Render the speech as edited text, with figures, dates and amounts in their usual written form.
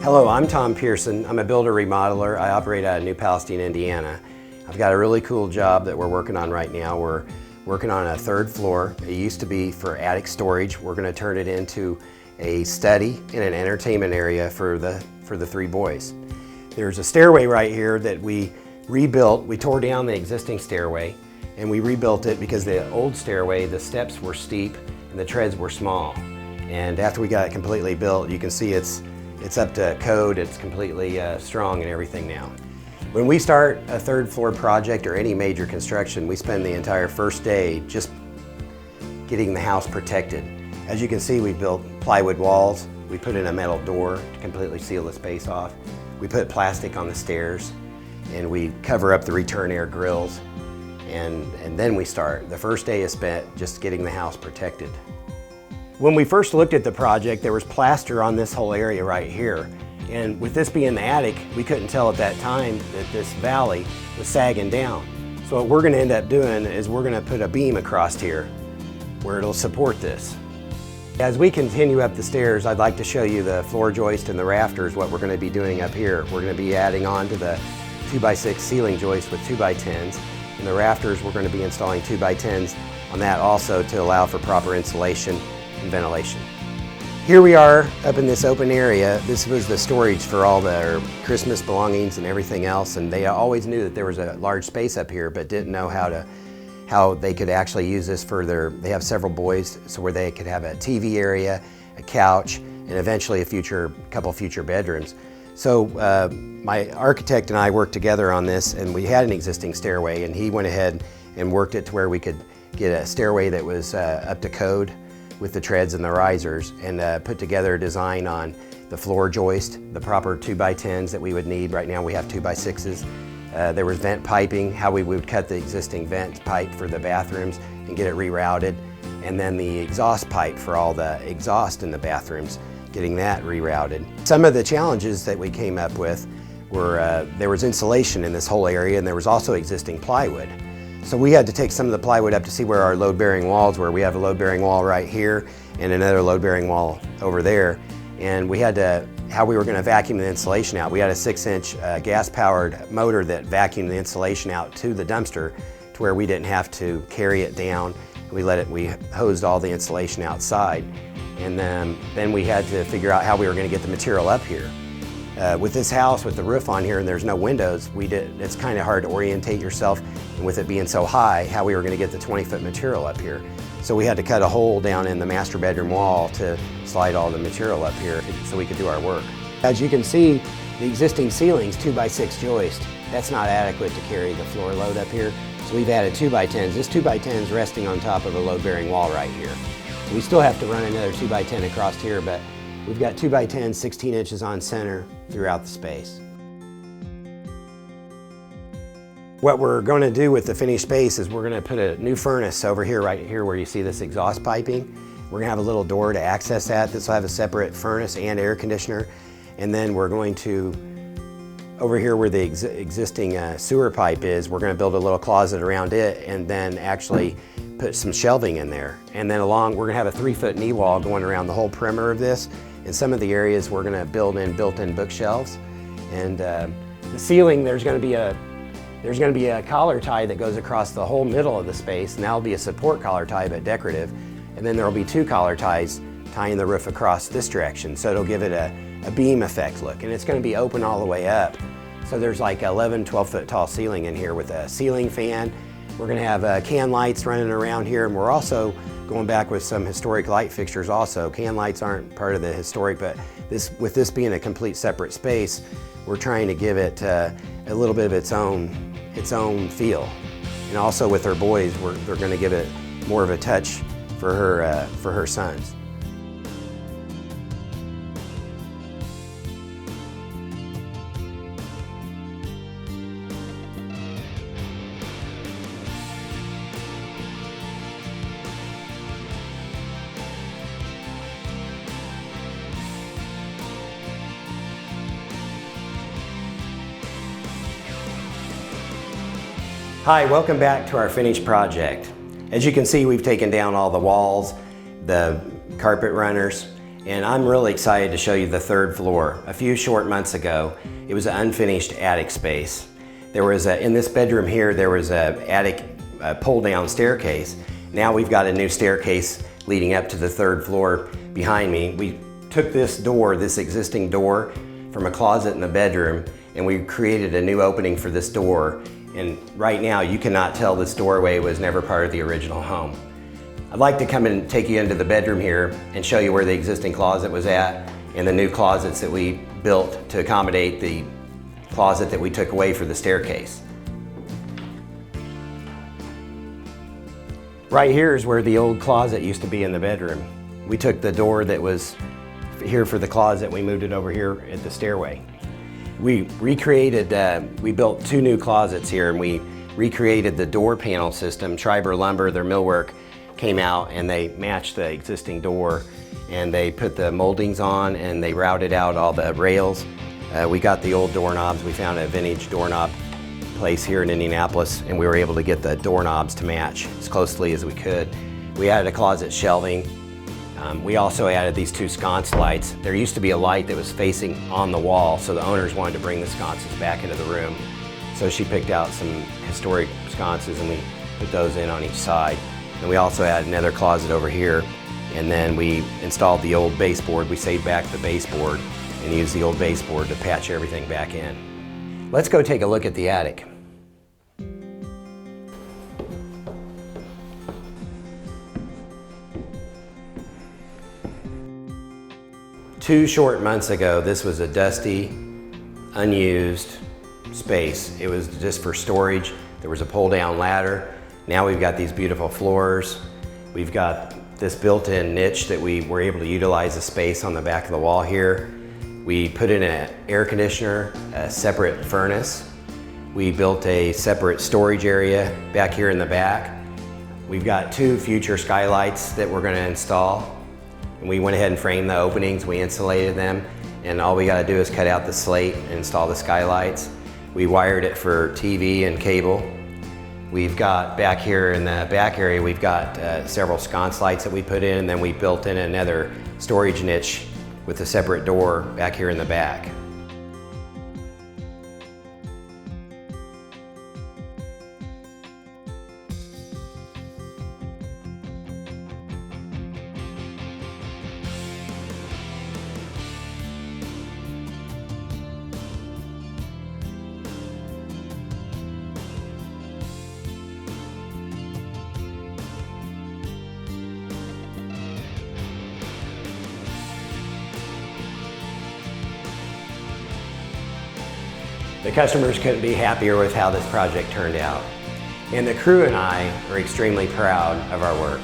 Hello, I'm Tom Pearson. I'm a builder remodeler. I operate out of New Palestine, Indiana. I've got a really cool job that we're working on right now. We're working on a third floor. It used to be for attic storage. We're going to turn it into a study and an entertainment area for the three boys. There's a stairway right here that we rebuilt. We tore down the existing stairway and we rebuilt it because the old stairway, the steps were steep and the treads were small. And after we got it completely built, you can see it's up to code, it's completely strong and everything now. When we start a third floor project or any major construction, we spend the entire first day just getting the house protected. As you can see, we built plywood walls, we put in a metal door to completely seal the space off. We put plastic on the stairs and we cover up the return air grills and then we start. The first day is spent just getting the house protected. When we first looked at the project, there was plaster on this whole area right here. And with this being the attic, we couldn't tell at that time that this valley was sagging down. So what we're gonna end up doing is we're gonna put a beam across here where it'll support this. As we continue up the stairs, I'd like to show you the floor joist and the rafters, what we're gonna be doing up here. We're gonna be adding on to the 2x6 ceiling joist with 2x10s. And the rafters, we're gonna be installing 2x10s on that also to allow for proper insulation and ventilation. Here we are up in this open area. This was the storage for all their Christmas belongings and everything else, and they always knew that there was a large space up here but didn't know how they could actually use this for they have several boys, so where they could have a TV area, a couch, and eventually a couple future bedrooms. So my architect and I worked together on this, and we had an existing stairway, and he went ahead and worked it to where we could get a stairway that was up to code with the treads and the risers, and put together a design on the floor joist, the proper 2x10s that we would need. Right now we have 2x6s. There was vent piping, how we would cut the existing vent pipe for the bathrooms and get it rerouted, and then the exhaust pipe for all the exhaust in the bathrooms, getting that rerouted. Some of the challenges that we came up with were there was insulation in this whole area, and there was also existing plywood. So we had to take some of the plywood up to see where our load-bearing walls were. We have a load-bearing wall right here and another load-bearing wall over there. And we had to, how we were going to vacuum the insulation out. We had a 6-inch gas-powered motor that vacuumed the insulation out to the dumpster to where we didn't have to carry it down. We hosed all the insulation outside. And then we had to figure out how we were going to get the material up here. With this house, with the roof on here and there's no windows, it's kind of hard to orientate yourself, and with it being so high, how we were going to get the 20-foot material up here. So we had to cut a hole down in the master bedroom wall to slide all the material up here so we could do our work. As you can see, the existing ceiling's 2x6 joist. That's not adequate to carry the floor load up here, so we've added 2x10s. This 2x10's resting on top of a load-bearing wall right here. So we still have to run another 2x10 across here, but we've got 2x10s, 16 inches on center throughout the space. What we're going to do with the finished space is we're going to put a new furnace over here, right here where you see this exhaust piping. We're going to have a little door to access that. This will have a separate furnace and air conditioner. And then we're going to, over here where the existing sewer pipe is, we're going to build a little closet around it and then actually put some shelving in there. And then we're going to have a 3-foot knee wall going around the whole perimeter of this. In some of the areas we're going to build in built-in bookshelves. And the ceiling, there's going to be a collar tie that goes across the whole middle of the space, and that'll be a support collar tie but decorative. And then there'll be 2 collar ties tying the roof across this direction, so it'll give it a beam effect look. And it's going to be open all the way up. So there's like 11, 12-foot tall ceiling in here with a ceiling fan. We're going to have can lights running around here, and we're also going back with some historic light fixtures also. Can lights aren't part of the historic, but with this being a complete separate space, we're trying to give it a little bit of its own feel. And also with her boys, they're going to give it more of a touch for her sons. Hi, welcome back to our finished project. As you can see, we've taken down all the walls, the carpet runners, And I'm really excited to show you the third floor. A few short months ago, it was an unfinished attic space. There was in this bedroom here, there was an attic pull-down staircase. Now we've got a new staircase leading up to the third floor behind me. We took this door, this existing door, from a closet in the bedroom, and we created a new opening for this door. And right now, you cannot tell this doorway was never part of the original home. I'd like to come and take you into the bedroom here and show you where the existing closet was at and the new closets that we built to accommodate the closet that we took away for the staircase. Right here is where the old closet used to be in the bedroom. We took the door that was here for the closet, we moved it over here at the stairway. We recreated, we built 2 new closets here, and we recreated the door panel system. Schreiber Lumber, their millwork, came out and they matched the existing door, and they put the moldings on and they routed out all the rails. We got the old doorknobs. We found a vintage doorknob place here in Indianapolis, and we were able to get the doorknobs to match as closely as we could. We added a closet shelving. We also added these 2 sconce lights. There used to be a light that was facing on the wall, so the owners wanted to bring the sconces back into the room. So she picked out some historic sconces and we put those in on each side. And we also added another closet over here, and then we installed the old baseboard. We saved back the baseboard and used the old baseboard to patch everything back in. Let's go take a look at the attic. Two short months ago, this was a dusty, unused space. It was just for storage. There was a pull-down ladder. Now we've got these beautiful floors. We've got this built-in niche that we were able to utilize the space on the back of the wall here. We put in an air conditioner, a separate furnace. We built a separate storage area back here in the back. We've got 2 future skylights that we're going to install. And we went ahead and framed the openings, we insulated them, and all we got to do is cut out the slate and install the skylights. We wired it for TV and cable. We've got back here in the back area, we've got several sconce lights that we put in, and then we built in another storage niche with a separate door back here in the back. The customers couldn't be happier with how this project turned out. And the crew and I are extremely proud of our work.